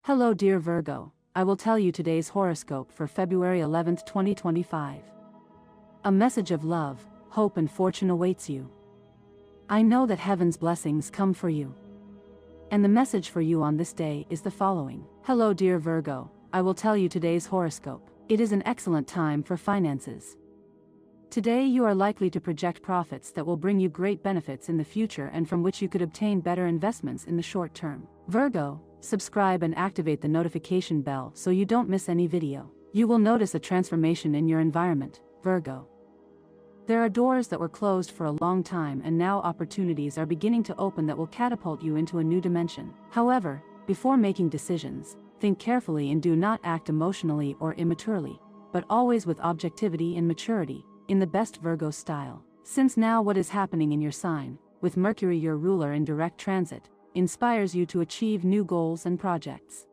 Hello dear Virgo, I will tell you today's horoscope for February 11th, 2025. A message of love, hope and fortune awaits you. I know that heaven's blessings come for you. And the message for you on this day is the following. Hello dear Virgo, I will tell you today's horoscope. It is an excellent time for finances. Today you are likely to project profits that will bring you great benefits in the future and from which you could obtain better investments in the short term. Virgo, subscribe and activate the notification bell so you don't miss any video. You will notice a transformation in your environment, Virgo. There are doors that were closed for a long time and now opportunities are beginning to open that will catapult you into a new dimension. However, before making decisions, think carefully and do not act emotionally or immaturely, but always with objectivity and maturity, in the best Virgo style. Since now what is happening in your sign, with Mercury your ruler in direct transit, inspires you to achieve new goals and projects.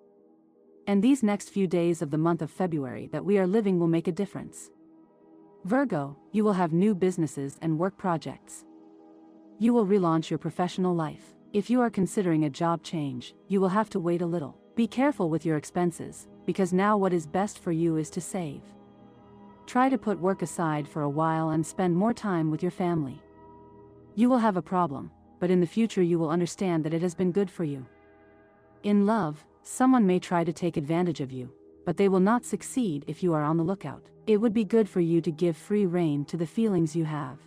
And these next few days of the month of February that we are living will make a difference. Virgo, you will have new businesses and work projects. You will relaunch your professional life. If you are considering a job change, you will have to wait a little. Be careful with your expenses, because now what is best for you is to save. Try to put work aside for a while and spend more time with your family. You will have a problem, but in the future you will understand that it has been good for you. In love, someone may try to take advantage of you, but they will not succeed if you are on the lookout. It would be good for you to give free rein to the feelings you have.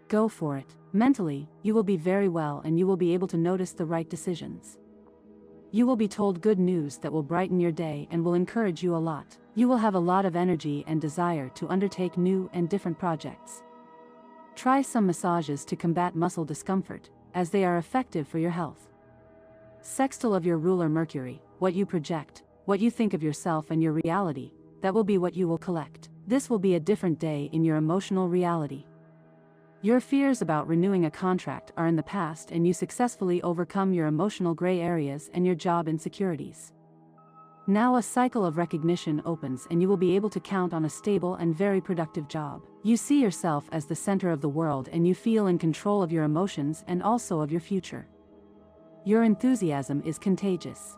Go for it. Mentally, you will be very well and you will be able to notice the right decisions. You will be told good news that will brighten your day and will encourage you a lot. You will have a lot of energy and desire to undertake new and different projects. Try some massages to combat muscle discomfort, as they are effective for your health. Sextile of your ruler Mercury, what you project, what you think of yourself and your reality, that will be what you will collect. This will be a different day in your emotional reality. Your fears about renewing a contract are in the past and you successfully overcome your emotional gray areas and your job insecurities. Now a cycle of recognition opens and you will be able to count on a stable and very productive job. You see yourself as the center of the world and you feel in control of your emotions and also of your future. Your enthusiasm is contagious.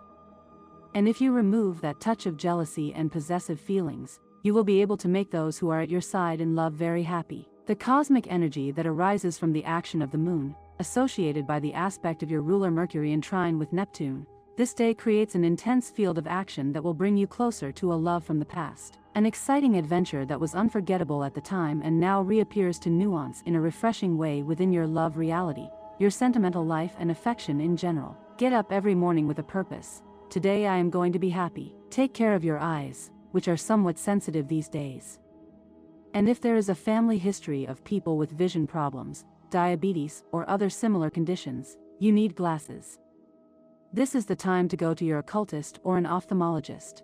And if you remove that touch of jealousy and possessive feelings, you will be able to make those who are at your side in love very happy. The cosmic energy that arises from the action of the moon, associated by the aspect of your ruler Mercury in trine with Neptune, this day creates an intense field of action that will bring you closer to a love from the past. An exciting adventure that was unforgettable at the time and now reappears to nuance in a refreshing way within your love reality, your sentimental life and affection in general. Get up every morning with a purpose. Today I am going to be happy. Take care of your eyes, which are somewhat sensitive these days. And if there is a family history of people with vision problems, diabetes or other similar conditions, you need glasses. This is the time to go to your occultist or an ophthalmologist.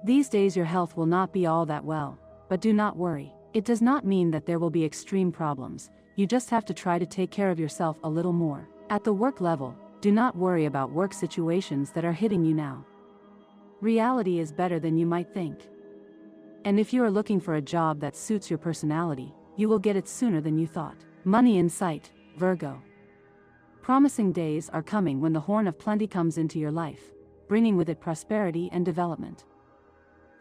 These days your health will not be all that well, but do not worry. It does not mean that there will be extreme problems, you just have to try to take care of yourself a little more. At the work level, do not worry about work situations that are hitting you now. Reality is better than you might think. And if you are looking for a job that suits your personality, you will get it sooner than you thought. Money in sight, Virgo. Promising days are coming when the horn of plenty comes into your life, bringing with it prosperity and development.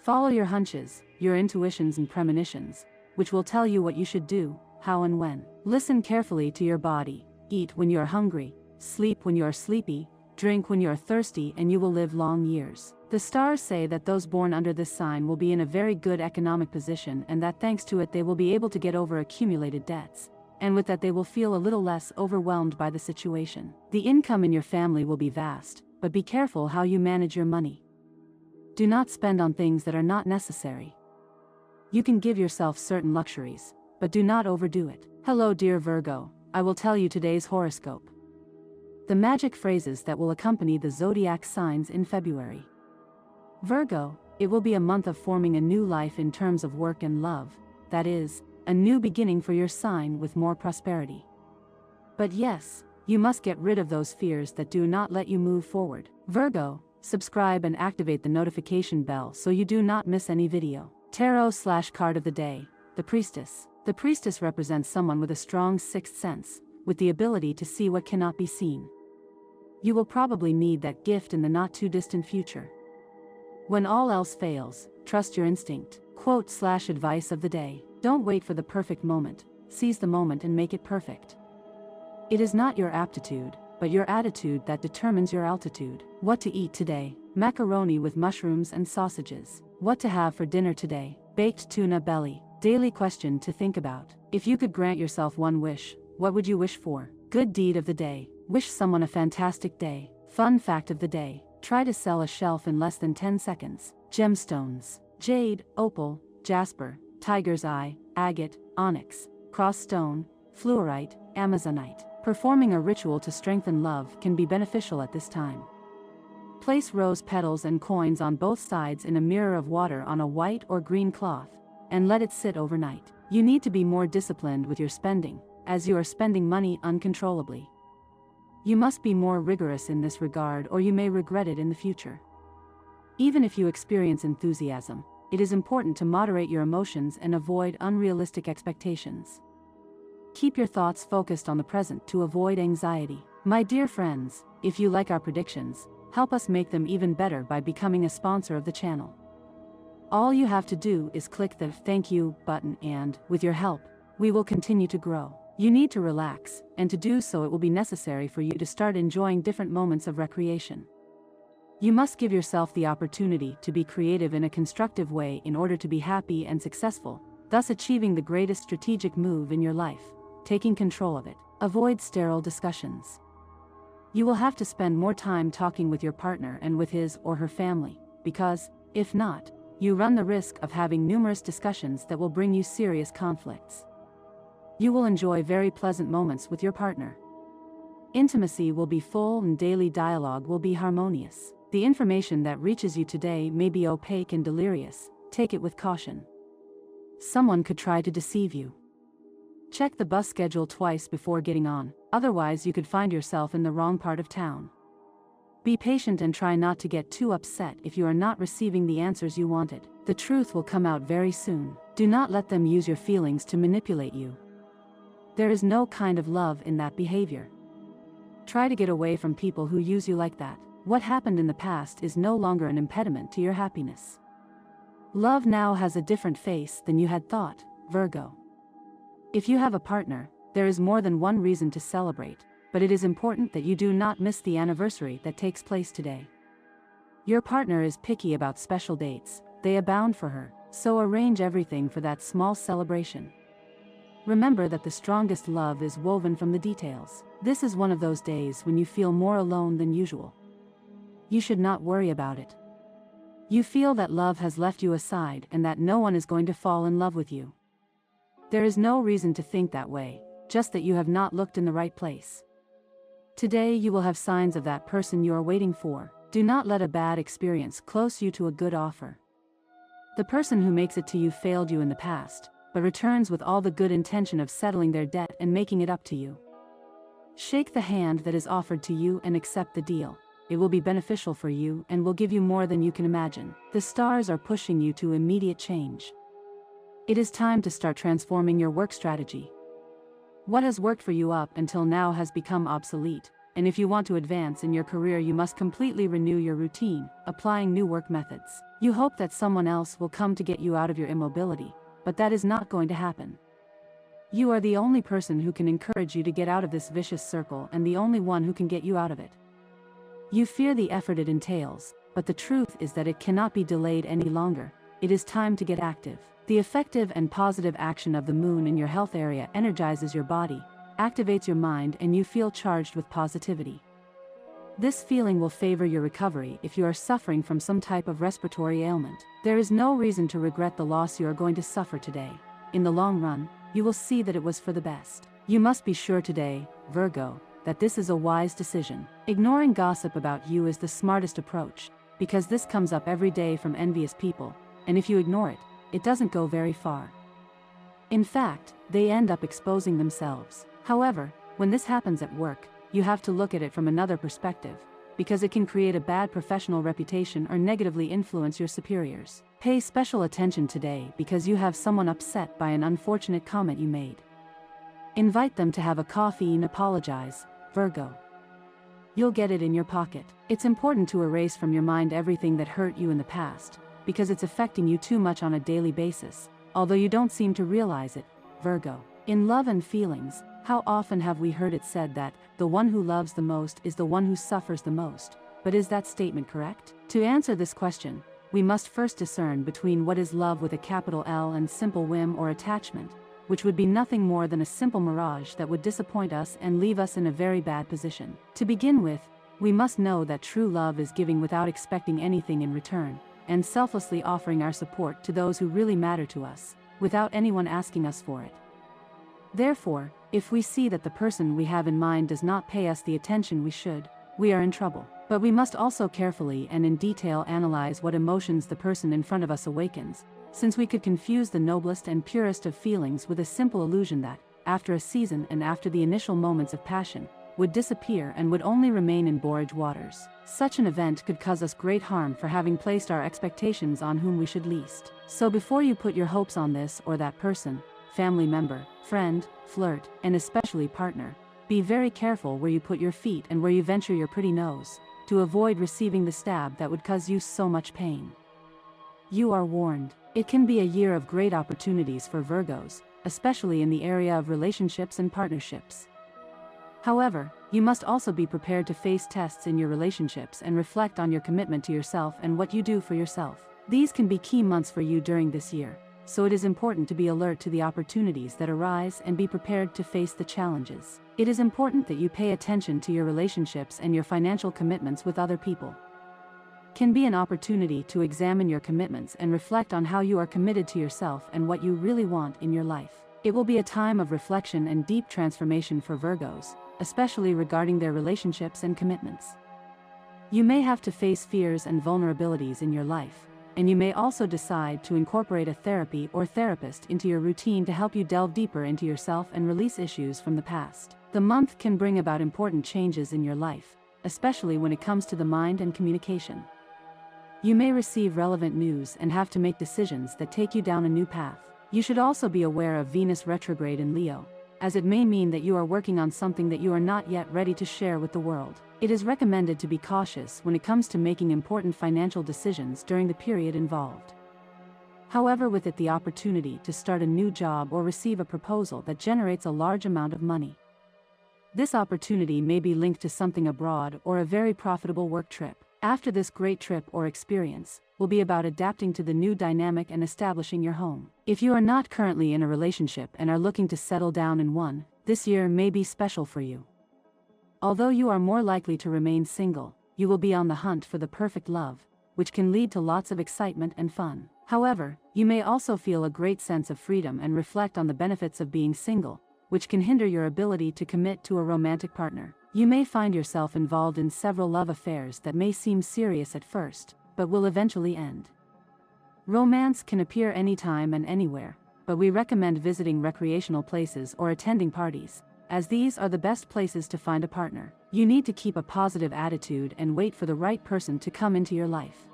Follow your hunches, your intuitions and premonitions, which will tell you what you should do, how and when. Listen carefully to your body, eat when you are hungry, sleep when you are sleepy, drink when you are thirsty and you will live long years. The stars say that those born under this sign will be in a very good economic position and that thanks to it they will be able to get over accumulated debts. And with that they will feel a little less overwhelmed by the situation. The income in your family will be vast, but be careful how you manage your money. Do not spend on things that are not necessary. You can give yourself certain luxuries, but do not overdo it. Hello dear Virgo, I will tell you today's horoscope. The magic phrases that will accompany the zodiac signs in February. Virgo, it will be a month of forming a new life in terms of work and love, that is, a new beginning for your sign with more prosperity. But yes, you must get rid of those fears that do not let you move forward. Virgo, subscribe and activate the notification bell so you do not miss any video. Tarot/card of the day, the Priestess. The Priestess represents someone with a strong sixth sense, with the ability to see what cannot be seen. You will probably need that gift in the not-too-distant future. When all else fails, trust your instinct. Quote/advice of the day. Don't wait for the perfect moment, seize the moment and make it perfect. It is not your aptitude, but your attitude that determines your altitude. What to eat today? Macaroni with mushrooms and sausages. What to have for dinner today? Baked tuna belly. Daily question to think about. If you could grant yourself one wish, what would you wish for? Good deed of the day. Wish someone a fantastic day. Fun fact of the day. Try to sell a shelf in less than 10 seconds. Gemstones. Jade, opal, jasper, tiger's eye, agate, onyx, cross stone, fluorite, amazonite. Performing a ritual to strengthen love can be beneficial at this time. Place rose petals and coins on both sides in a mirror of water on a white or green cloth, and let it sit overnight. You need to be more disciplined with your spending, as you are spending money uncontrollably. You must be more rigorous in this regard or you may regret it in the future. Even if you experience enthusiasm, it is important to moderate your emotions and avoid unrealistic expectations. Keep your thoughts focused on the present to avoid anxiety. My dear friends, if you like our predictions, help us make them even better by becoming a sponsor of the channel. All you have to do is click the "Thank you" button and, with your help, we will continue to grow. You need to relax, and to do so it will be necessary for you to start enjoying different moments of recreation. You must give yourself the opportunity to be creative in a constructive way in order to be happy and successful, thus achieving the greatest strategic move in your life, taking control of it. Avoid sterile discussions. You will have to spend more time talking with your partner and with his or her family, because, if not, you run the risk of having numerous discussions that will bring you serious conflicts. You will enjoy very pleasant moments with your partner. Intimacy will be full and daily dialogue will be harmonious. The information that reaches you today may be opaque and delirious, take it with caution. Someone could try to deceive you. Check the bus schedule twice before getting on, otherwise you could find yourself in the wrong part of town. Be patient and try not to get too upset if you are not receiving the answers you wanted. The truth will come out very soon. Do not let them use your feelings to manipulate you. There is no kind of love in that behavior. Try to get away from people who use you like that. What happened in the past is no longer an impediment to your happiness. Love now has a different face than you had thought, Virgo. If you have a partner, there is more than one reason to celebrate, but it is important that you do not miss the anniversary that takes place today. Your partner is picky about special dates, they abound for her, so arrange everything for that small celebration. Remember that the strongest love is woven from the details. This is one of those days when you feel more alone than usual. You should not worry about it. You feel that love has left you aside and that no one is going to fall in love with you. There is no reason to think that way, just that you have not looked in the right place. Today you will have signs of that person you are waiting for. Do not let a bad experience close you to a good offer. The person who makes it to you failed you in the past, but returns with all the good intention of settling their debt and making it up to you. Shake the hand that is offered to you and accept the deal. It will be beneficial for you and will give you more than you can imagine. The stars are pushing you to immediate change. It is time to start transforming your work strategy. What has worked for you up until now has become obsolete, and if you want to advance in your career you must completely renew your routine, applying new work methods. You hope that someone else will come to get you out of your immobility, but that is not going to happen. You are the only person who can encourage you to get out of this vicious circle and the only one who can get you out of it. You fear the effort it entails, but the truth is that it cannot be delayed any longer. It is time to get active. The effective and positive action of the moon in your health area energizes your body, activates your mind, and you feel charged with positivity. This feeling will favor your recovery if you are suffering from some type of respiratory ailment. There is no reason to regret the loss you are going to suffer today. In the long run, you will see that it was for the best. You must be sure today, Virgo, that this is a wise decision. Ignoring gossip about you is the smartest approach, because this comes up every day from envious people, and if you ignore it, it doesn't go very far. In fact, they end up exposing themselves. However, when this happens at work, you have to look at it from another perspective, because it can create a bad professional reputation or negatively influence your superiors. Pay special attention today because you have someone upset by an unfortunate comment you made. Invite them to have a coffee and apologize, Virgo. you'll get it in your pocket. It's important to erase from your mind everything that hurt you in the past, because it's affecting you too much on a daily basis, although you don't seem to realize it, Virgo. In love and feelings, how often have we heard it said that the one who loves the most is the one who suffers the most? But is that statement correct? To answer this question, we must first discern between what is love with a capital L and simple whim or attachment, which would be nothing more than a simple mirage that would disappoint us and leave us in a very bad position. To begin with, we must know that true love is giving without expecting anything in return, and selflessly offering our support to those who really matter to us, without anyone asking us for it. Therefore, if we see that the person we have in mind does not pay us the attention we should, we are in trouble. But we must also carefully and in detail analyze what emotions the person in front of us awakens, since we could confuse the noblest and purest of feelings with a simple illusion that, after a season and after the initial moments of passion, would disappear and would only remain in borage waters. Such an event could cause us great harm for having placed our expectations on whom we should least. So before you put your hopes on this or that person, family member, friend, flirt, and especially partner, be very careful where you put your feet and where you venture your pretty nose, to avoid receiving the stab that would cause you so much pain. You are warned. It can be a year of great opportunities for Virgos, especially in the area of relationships and partnerships. However, you must also be prepared to face tests in your relationships and reflect on your commitment to yourself and what you do for yourself. These can be key months for you during this year, so it is important to be alert to the opportunities that arise and be prepared to face the challenges. It is important that you pay attention to your relationships and your financial commitments with other people. Can be an opportunity to examine your commitments and reflect on how you are committed to yourself and what you really want in your life. It will be a time of reflection and deep transformation for Virgos, especially regarding their relationships and commitments. You may have to face fears and vulnerabilities in your life, and you may also decide to incorporate a therapy or therapist into your routine to help you delve deeper into yourself and release issues from the past. The month can bring about important changes in your life, especially when it comes to the mind and communication. You may receive relevant news and have to make decisions that take you down a new path. You should also be aware of Venus retrograde in Leo, as it may mean that you are working on something that you are not yet ready to share with the world. It is recommended to be cautious when it comes to making important financial decisions during the period involved. However, with it the opportunity to start a new job or receive a proposal that generates a large amount of money. This opportunity may be linked to something abroad or a very profitable work trip. After this great trip or experience, will be about adapting to the new dynamic and establishing your home. If you are not currently in a relationship and are looking to settle down in one, this year may be special for you. Although you are more likely to remain single, you will be on the hunt for the perfect love, which can lead to lots of excitement and fun. However, you may also feel a great sense of freedom and reflect on the benefits of being single, which can hinder your ability to commit to a romantic partner. You may find yourself involved in several love affairs that may seem serious at first, but will eventually end. Romance can appear anytime and anywhere, but we recommend visiting recreational places or attending parties, as these are the best places to find a partner. You need to keep a positive attitude and wait for the right person to come into your life.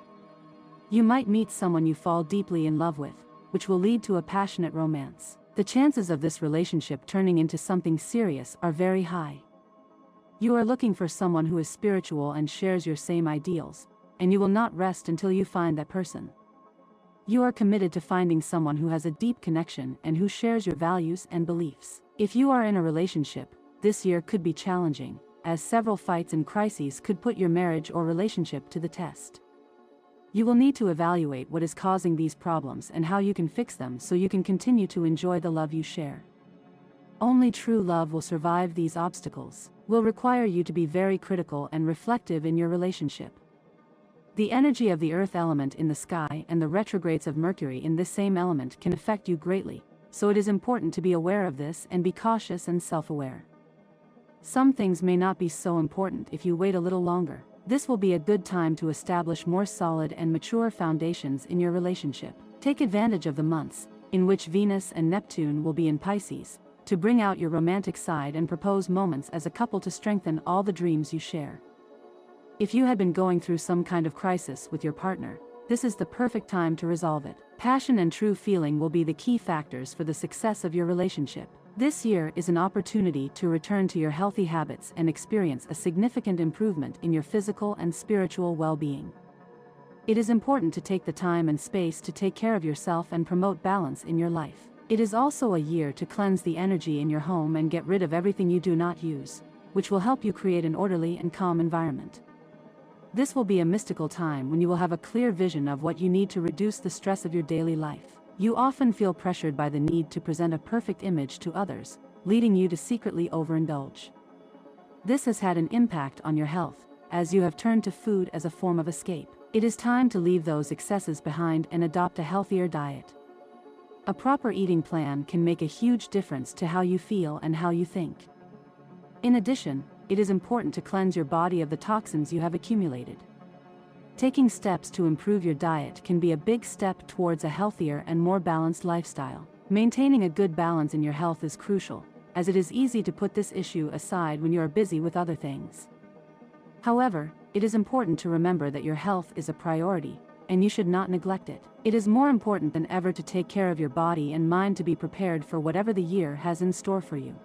You might meet someone you fall deeply in love with, which will lead to a passionate romance. The chances of this relationship turning into something serious are very high. You are looking for someone who is spiritual and shares your same ideals, and you will not rest until you find that person. You are committed to finding someone who has a deep connection and who shares your values and beliefs. If you are in a relationship, this year could be challenging, as several fights and crises could put your marriage or relationship to the test. You will need to evaluate what is causing these problems and how you can fix them so you can continue to enjoy the love you share. Only true love will survive these obstacles. Will require you to be very critical and reflective in your relationship. The energy of the earth element in the sky and the retrogrades of Mercury in this same element can affect you greatly, so it is important to be aware of this and be cautious and self-aware. Some things may not be so important if you wait a little longer. This will be a good time to establish more solid and mature foundations in your relationship. Take advantage of the months, in which Venus and Neptune will be in Pisces, to bring out your romantic side and propose moments as a couple to strengthen all the dreams you share. If you had been going through some kind of crisis with your partner, this is the perfect time to resolve it. Passion and true feeling will be the key factors for the success of your relationship. This year is an opportunity to return to your healthy habits and experience a significant improvement in your physical and spiritual well-being. It is important to take the time and space to take care of yourself and promote balance in your life. It is also a year to cleanse the energy in your home and get rid of everything you do not use, which will help you create an orderly and calm environment. This will be a mystical time when you will have a clear vision of what you need to reduce the stress of your daily life. You often feel pressured by the need to present a perfect image to others, leading you to secretly overindulge. This has had an impact on your health, as you have turned to food as a form of escape. It is time to leave those excesses behind and adopt a healthier diet. A proper eating plan can make a huge difference to how you feel and how you think. In addition, it is important to cleanse your body of the toxins you have accumulated. Taking steps to improve your diet can be a big step towards a healthier and more balanced lifestyle. Maintaining a good balance in your health is crucial, as it is easy to put this issue aside when you are busy with other things. However, it is important to remember that your health is a priority, and you should not neglect it. It is more important than ever to take care of your body and mind to be prepared for whatever the year has in store for you.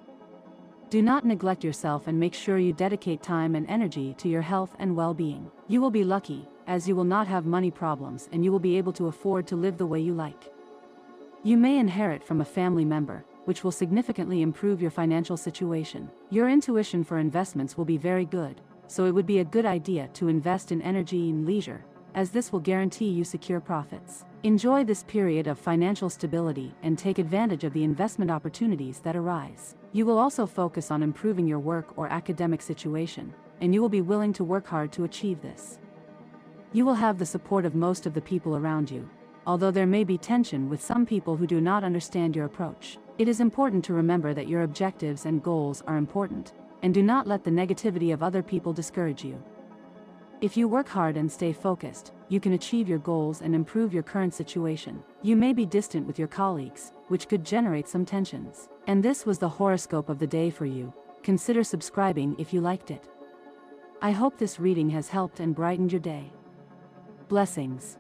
Do not neglect yourself and make sure you dedicate time and energy to your health and well-being. You will be lucky, as you will not have money problems and you will be able to afford to live the way you like. You may inherit from a family member, which will significantly improve your financial situation. Your intuition for investments will be very good, so it would be a good idea to invest in energy and leisure, as this will guarantee you secure profits. Enjoy this period of financial stability and take advantage of the investment opportunities that arise. You will also focus on improving your work or academic situation, and you will be willing to work hard to achieve this. You will have the support of most of the people around you, although there may be tension with some people who do not understand your approach. It is important to remember that your objectives and goals are important, and do not let the negativity of other people discourage you. If you work hard and stay focused, you can achieve your goals and improve your current situation. You may be distant with your colleagues, which could generate some tensions. And this was the horoscope of the day for you. Consider subscribing if you liked it. I hope this reading has helped and brightened your day. Blessings.